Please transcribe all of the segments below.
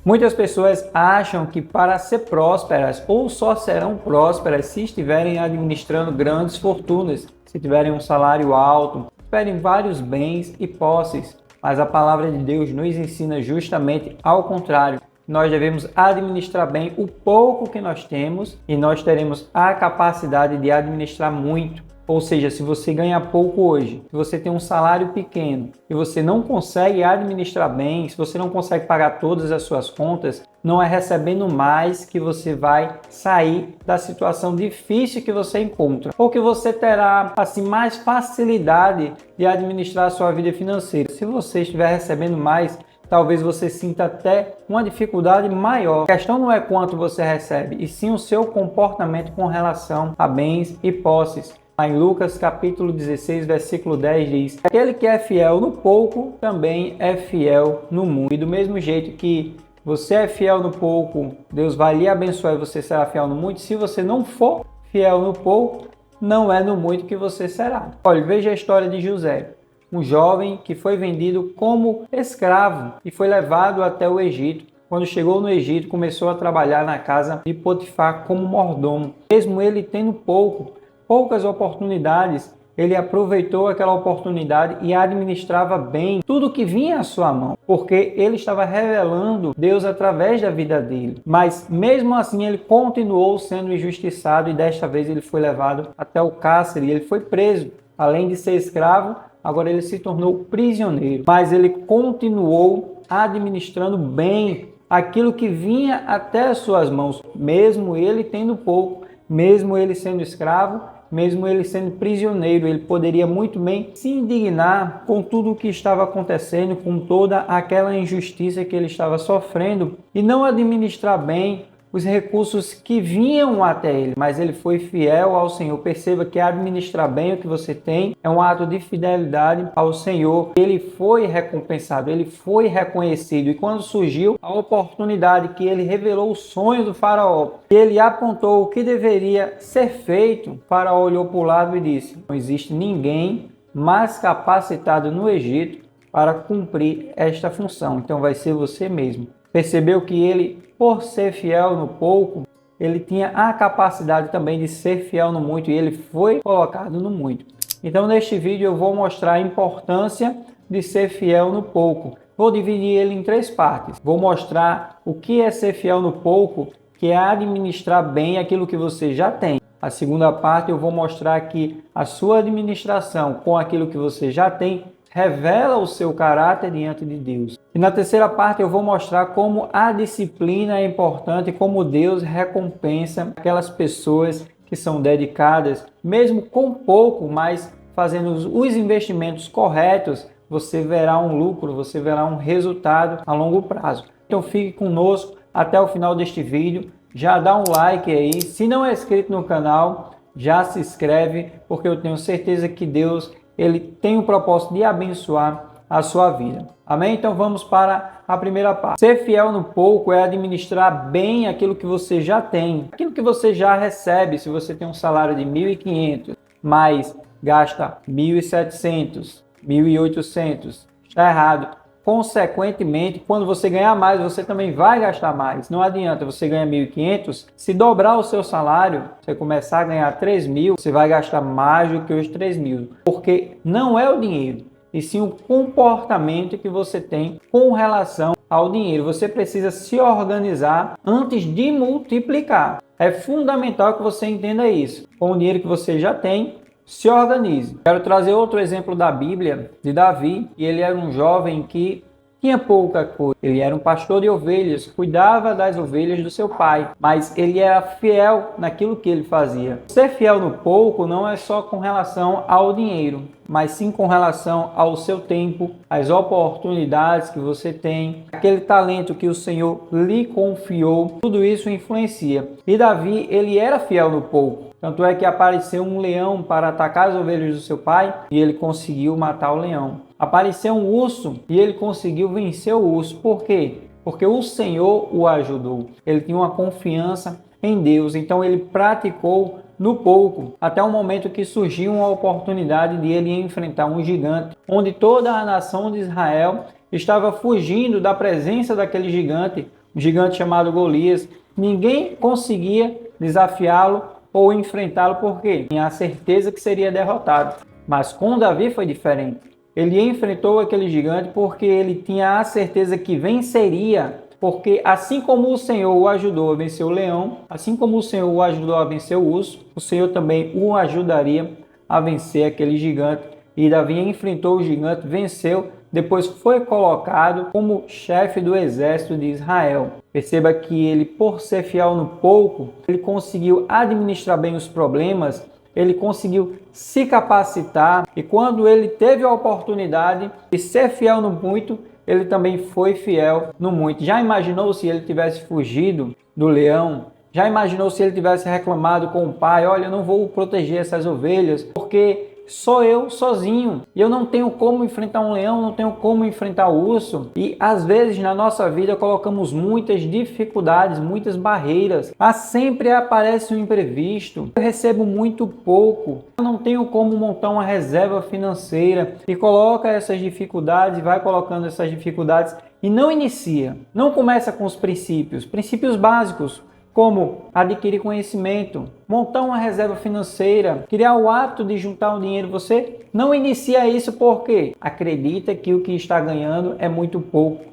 Muitas pessoas acham que para ser prósperas ou só serão prósperas se estiverem administrando grandes fortunas, se tiverem um salário alto, tiverem vários bens e posses. Mas a palavra de Deus nos ensina justamente ao contrário. Nós devemos administrar bem o pouco que nós temos e nós teremos a capacidade de administrar muito. Ou seja, se você ganha pouco hoje, se você tem um salário pequeno e você não consegue administrar bem, se você não consegue pagar todas as suas contas, não é recebendo mais que você vai sair da situação difícil que você encontra, ou que você terá assim mais facilidade de administrar a sua vida financeira. Se você estiver recebendo mais, talvez você sinta até uma dificuldade maior. A questão não é quanto você recebe, e sim o seu comportamento com relação a bens e posses. Em Lucas capítulo 16, versículo 10 diz: aquele que é fiel no pouco, também é fiel no muito. E do mesmo jeito que você é fiel no pouco, Deus vai lhe abençoar e você será fiel no muito. Se você não for fiel no pouco, não é no muito que você será. Olha, veja a história de José, um jovem que foi vendido como escravo e foi levado até o Egito. Quando chegou no Egito, começou a trabalhar na casa de Potifar como mordomo. Mesmo ele tendo poucas oportunidades, ele aproveitou aquela oportunidade e administrava bem tudo que vinha à sua mão, porque ele estava revelando Deus através da vida dele. Mas mesmo assim ele continuou sendo injustiçado e desta vez ele foi levado até o cárcere e ele foi preso. Além de ser escravo, agora ele se tornou prisioneiro. Mas ele continuou administrando bem aquilo que vinha até as suas mãos, mesmo ele tendo pouco, mesmo ele sendo escravo, mesmo ele sendo prisioneiro. Ele poderia muito bem se indignar com tudo o que estava acontecendo, com toda aquela injustiça que ele estava sofrendo e não administrar bem os recursos que vinham até ele, mas ele foi fiel ao Senhor. Perceba que administrar bem o que você tem é um ato de fidelidade ao Senhor. Ele foi recompensado, ele foi reconhecido, e quando surgiu a oportunidade que ele revelou o sonho do faraó, ele apontou o que deveria ser feito, o faraó olhou para o lado e disse: não existe ninguém mais capacitado no Egito para cumprir esta função, então vai ser você mesmo. Percebeu que ele, por ser fiel no pouco, ele tinha a capacidade também de ser fiel no muito, e ele foi colocado no muito. Então, neste vídeo eu vou mostrar a importância de ser fiel no pouco. Vou dividir ele em 3 partes. Vou mostrar o que é ser fiel no pouco, que é administrar bem aquilo que você já tem. A segunda parte eu vou mostrar que a sua administração com aquilo que você já tem revela o seu caráter diante de Deus. E na terceira parte eu vou mostrar como a disciplina é importante, como Deus recompensa aquelas pessoas que são dedicadas, mesmo com pouco, mas fazendo os investimentos corretos, você verá um lucro, você verá um resultado a longo prazo. Então fique conosco até o final deste vídeo, já dá um like aí, se não é inscrito no canal, já se inscreve, porque eu tenho certeza que Deus ele tem o propósito de abençoar a sua vida. Amém? Então vamos para a primeira parte. Ser fiel no pouco é administrar bem aquilo que você já tem, aquilo que você já recebe. Se você tem um salário de 1.500, mas gasta 1.700, 1.800, está errado. Consequentemente, quando você ganhar mais, você também vai gastar mais. Não adianta você ganhar 1.500, se dobrar o seu salário, você começar a ganhar 3.000, você vai gastar mais do que os 3.000. Porque não é o dinheiro, e sim o comportamento que você tem com relação ao dinheiro. Você precisa se organizar antes de multiplicar. É fundamental que você entenda isso. Com o dinheiro que você já tem, se organize. Quero trazer outro exemplo da Bíblia, de Davi, e ele era um jovem que tinha pouca coisa. Ele era um pastor de ovelhas, cuidava das ovelhas do seu pai, mas ele era fiel naquilo que ele fazia. Ser fiel no pouco não é só com relação ao dinheiro, mas sim com relação ao seu tempo, às oportunidades que você tem, aquele talento que o Senhor lhe confiou, tudo isso influencia. E Davi, ele era fiel no pouco. Tanto é que apareceu um leão para atacar as ovelhas do seu pai e ele conseguiu matar o leão. Apareceu um urso e ele conseguiu vencer o urso. Por quê? Porque o Senhor o ajudou. Ele tinha uma confiança em Deus, então ele praticou no pouco, até o momento que surgiu uma oportunidade de ele enfrentar um gigante, onde toda a nação de Israel estava fugindo da presença daquele gigante, um gigante chamado Golias. Ninguém conseguia desafiá-lo ou enfrentá-lo porque tinha a certeza que seria derrotado. Mas com Davi foi diferente. Ele enfrentou aquele gigante porque ele tinha a certeza que venceria. Porque assim como o Senhor o ajudou a vencer o leão, assim como o Senhor o ajudou a vencer o urso, o Senhor também o ajudaria a vencer aquele gigante. E Davi enfrentou o gigante, venceu, depois foi colocado como chefe do exército de Israel. Perceba que ele, por ser fiel no pouco, ele conseguiu administrar bem os problemas, ele conseguiu se capacitar, e quando ele teve a oportunidade de ser fiel no muito, ele também foi fiel no muito. Já imaginou se ele tivesse fugido do leão? Já imaginou se ele tivesse reclamado com o pai: olha, eu não vou proteger essas ovelhas porque sou eu sozinho e eu não tenho como enfrentar um leão, não tenho como enfrentar o urso? E às vezes na nossa vida colocamos muitas dificuldades, muitas barreiras, mas sempre aparece um imprevisto. Eu recebo muito pouco, eu não tenho como montar uma reserva financeira, e coloca essas dificuldades, vai colocando essas dificuldades e não inicia, não começa com os princípios básicos, como adquirir conhecimento, montar uma reserva financeira, criar o hábito de juntar um dinheiro. Você não inicia isso porque acredita que o que está ganhando é muito pouco,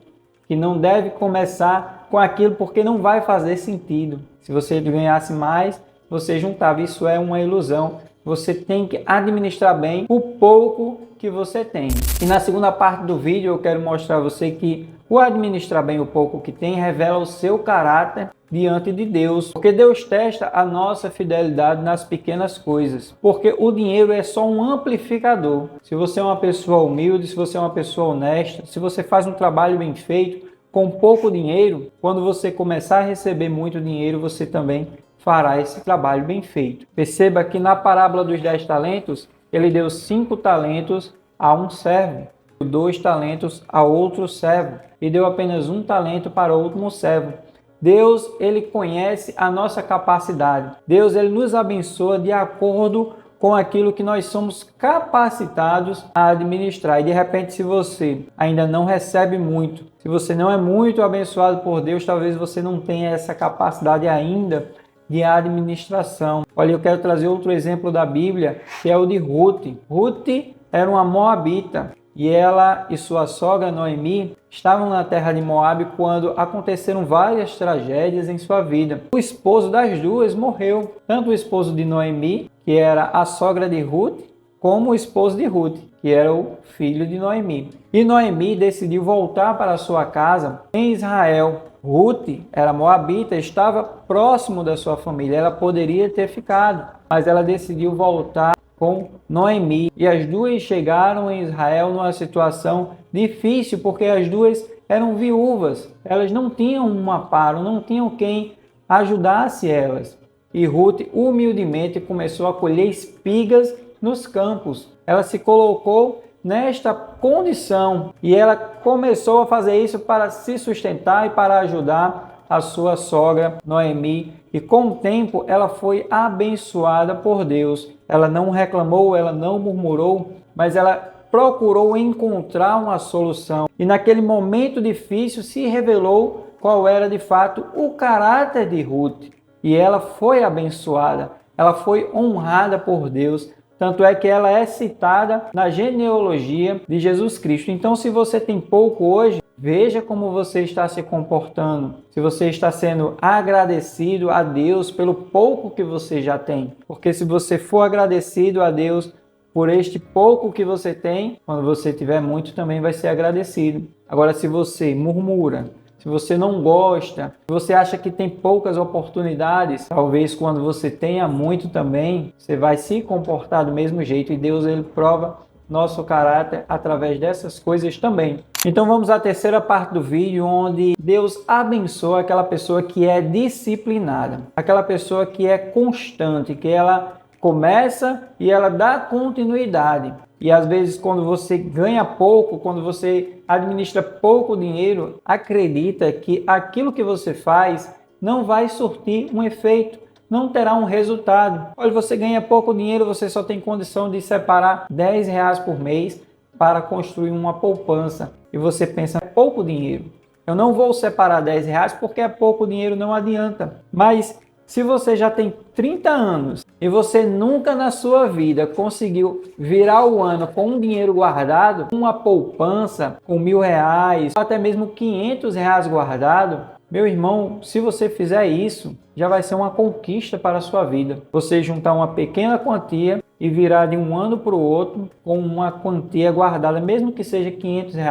que não deve começar com aquilo porque não vai fazer sentido. Se você ganhasse mais, você juntava. Isso é uma ilusão. Você tem que administrar bem o pouco que você tem. E na segunda parte do vídeo eu quero mostrar a você que o administrar bem o pouco que tem revela o seu caráter diante de Deus, porque Deus testa a nossa fidelidade nas pequenas coisas, porque o dinheiro é só um amplificador. Se você é uma pessoa humilde, se você é uma pessoa honesta, se você faz um trabalho bem feito com pouco dinheiro, quando você começar a receber muito dinheiro, você também fará esse trabalho bem feito. Perceba que na parábola dos 10 talentos, ele deu 5 talentos a um servo, 2 talentos a outro servo e deu apenas 1 talento para o último servo. Deus, ele conhece a nossa capacidade. Deus, ele nos abençoa de acordo com aquilo que nós somos capacitados a administrar. E de repente, se você ainda não recebe muito, se você não é muito abençoado por Deus, talvez você não tenha essa capacidade ainda de administração. Olha, eu quero trazer outro exemplo da Bíblia, que é o de Ruth. Ruth era uma moabita. E ela e sua sogra Noemi estavam na terra de Moabe quando aconteceram várias tragédias em sua vida. O esposo das duas morreu, tanto o esposo de Noemi, que era a sogra de Ruth, como o esposo de Ruth, que era o filho de Noemi. E Noemi decidiu voltar para sua casa em Israel. Ruth era moabita, estava próximo da sua família, ela poderia ter ficado, mas ela decidiu voltar com Noemi, e as duas chegaram em Israel numa situação difícil, porque as duas eram viúvas, elas não tinham um amparo, não tinham quem ajudasse elas. E Ruth humildemente começou a colher espigas nos campos. Ela se colocou nesta condição e ela começou a fazer isso para se sustentar e para ajudar a sua sogra Noemi. E com o tempo ela foi abençoada por Deus. Ela não reclamou, ela não murmurou, mas ela procurou encontrar uma solução. E naquele momento difícil se revelou qual era de fato o caráter de Ruth. E ela foi abençoada, ela foi honrada por Deus. Tanto é que ela é citada na genealogia de Jesus Cristo. Então, se você tem pouco hoje, veja como você está se comportando. Se você está sendo agradecido a Deus pelo pouco que você já tem. Porque se você for agradecido a Deus por este pouco que você tem, quando você tiver muito também vai ser agradecido. Agora, se você murmura, se você não gosta, se você acha que tem poucas oportunidades, talvez quando você tenha muito também, você vai se comportar do mesmo jeito, e Deus, ele prova nosso caráter através dessas coisas também. Então vamos à terceira parte do vídeo, onde Deus abençoa aquela pessoa que é disciplinada, aquela pessoa que é constante, que ela começa e ela dá continuidade. E às vezes quando você ganha pouco, quando você administra pouco dinheiro, acredita que aquilo que você faz não vai surtir um efeito, não terá um resultado. Olha, você ganha pouco dinheiro, você só tem condição de separar R$10 por mês para construir uma poupança. E você pensa, é pouco dinheiro. Eu não vou separar R$ 10 porque é pouco dinheiro, não adianta. Mas se você já tem 30 anos e você nunca na sua vida conseguiu virar o ano com um dinheiro guardado, uma poupança com R$ 1.000, ou até mesmo R$ 500 guardado, meu irmão, se você fizer isso, já vai ser uma conquista para a sua vida. Você juntar uma pequena quantia e virar de um ano para o outro com uma quantia guardada, mesmo que seja R$ 500, R$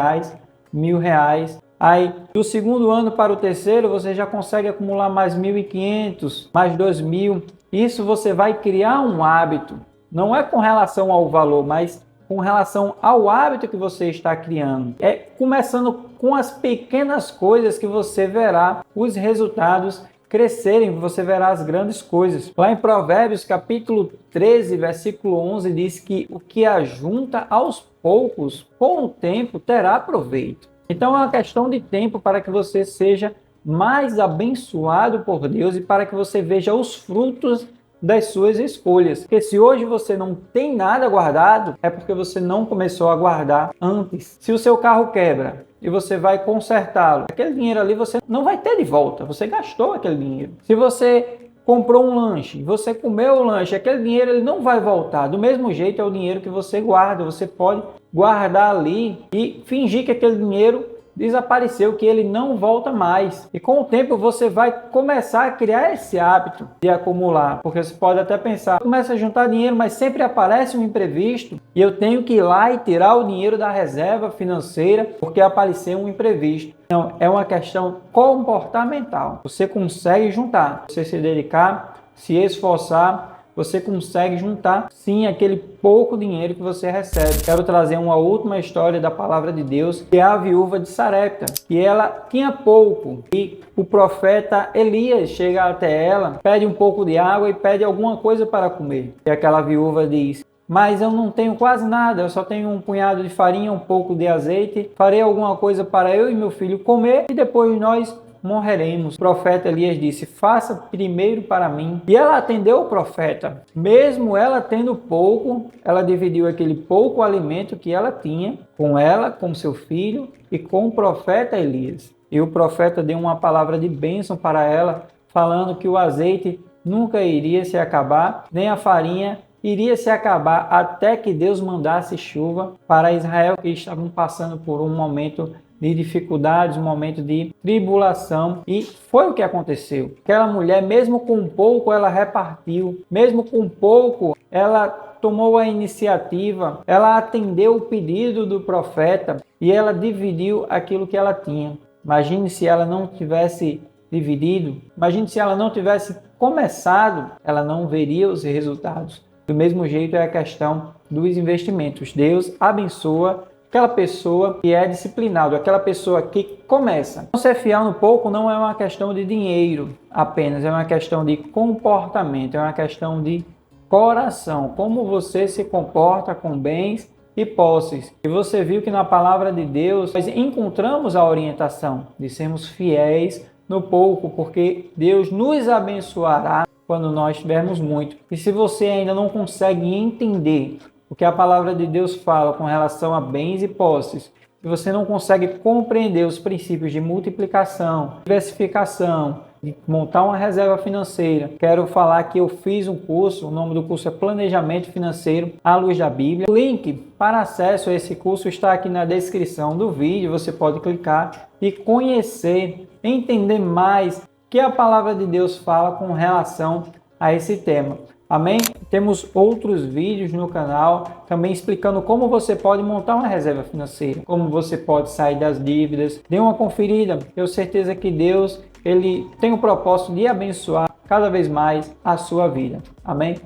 1.000. Aí, do segundo ano para o terceiro, você já consegue acumular mais 1.500, mais 2.000. Isso você vai criar um hábito. Não é com relação ao valor, mas com relação ao hábito que você está criando. É começando com as pequenas coisas que você verá os resultados crescerem, você verá as grandes coisas. Lá em Provérbios, capítulo 13, versículo 11, diz que o que ajunta aos poucos, com o tempo, terá proveito. Então é uma questão de tempo para que você seja mais abençoado por Deus e para que você veja os frutos das suas escolhas. Porque se hoje você não tem nada guardado, é porque você não começou a guardar antes. Se o seu carro quebra e você vai consertá-lo, aquele dinheiro ali você não vai ter de volta, você gastou aquele dinheiro. Se você comprou um lanche, você comeu o lanche, aquele dinheiro ele não vai voltar. Do mesmo jeito é o dinheiro que você guarda, você pode guardar ali e fingir que aquele dinheiro desapareceu, que ele não volta mais. E com o tempo você vai começar a criar esse hábito de acumular, porque você pode até pensar, começa a juntar dinheiro, mas sempre aparece um imprevisto e eu tenho que ir lá e tirar o dinheiro da reserva financeira porque apareceu um imprevisto. Não, é uma questão comportamental. Você consegue juntar, você se dedicar, se esforçar, você consegue juntar sim aquele pouco dinheiro que você recebe. Quero trazer uma última história da palavra de Deus, que é a viúva de Sarepta, que ela tinha pouco e o profeta Elias chega até ela, pede um pouco de água e pede alguma coisa para comer. E aquela viúva diz: mas eu não tenho quase nada, eu só tenho um punhado de farinha, um pouco de azeite, farei alguma coisa para eu e meu filho comer e depois nós morreremos. O profeta Elias disse: faça primeiro para mim. E ela atendeu o profeta. Mesmo ela tendo pouco, ela dividiu aquele pouco alimento que ela tinha com ela, com seu filho e com o profeta Elias. E o profeta deu uma palavra de bênção para ela, falando que o azeite nunca iria se acabar, nem a farinha iria se acabar até que Deus mandasse chuva para Israel, que estavam passando por um momento de dificuldades, um momento de tribulação, e foi o que aconteceu. Aquela mulher, mesmo com pouco, ela repartiu, mesmo com pouco, ela tomou a iniciativa, ela atendeu o pedido do profeta e ela dividiu aquilo que ela tinha. Imagine se ela não tivesse dividido, imagine se ela não tivesse começado, ela não veria os resultados. Do mesmo jeito é a questão dos investimentos. Deus abençoa aquela pessoa que é disciplinado, aquela pessoa que começa. Não ser fiel no pouco não é uma questão de dinheiro apenas, é uma questão de comportamento, é uma questão de coração, como você se comporta com bens e posses. E você viu que na palavra de Deus nós encontramos a orientação de sermos fiéis no pouco, porque Deus nos abençoará quando nós tivermos muito. E se você ainda não consegue entender o que a palavra de Deus fala com relação a bens e posses, se você não consegue compreender os princípios de multiplicação, diversificação, de montar uma reserva financeira, quero falar que eu fiz um curso, o nome do curso é Planejamento Financeiro à Luz da Bíblia. O link para acesso a esse curso está aqui na descrição do vídeo, você pode clicar e conhecer, entender mais o que a palavra de Deus fala com relação a esse tema. Amém? Temos outros vídeos no canal também explicando como você pode montar uma reserva financeira, como você pode sair das dívidas. Dê uma conferida. Tenho certeza que Deus ele tem o propósito de abençoar cada vez mais a sua vida. Amém?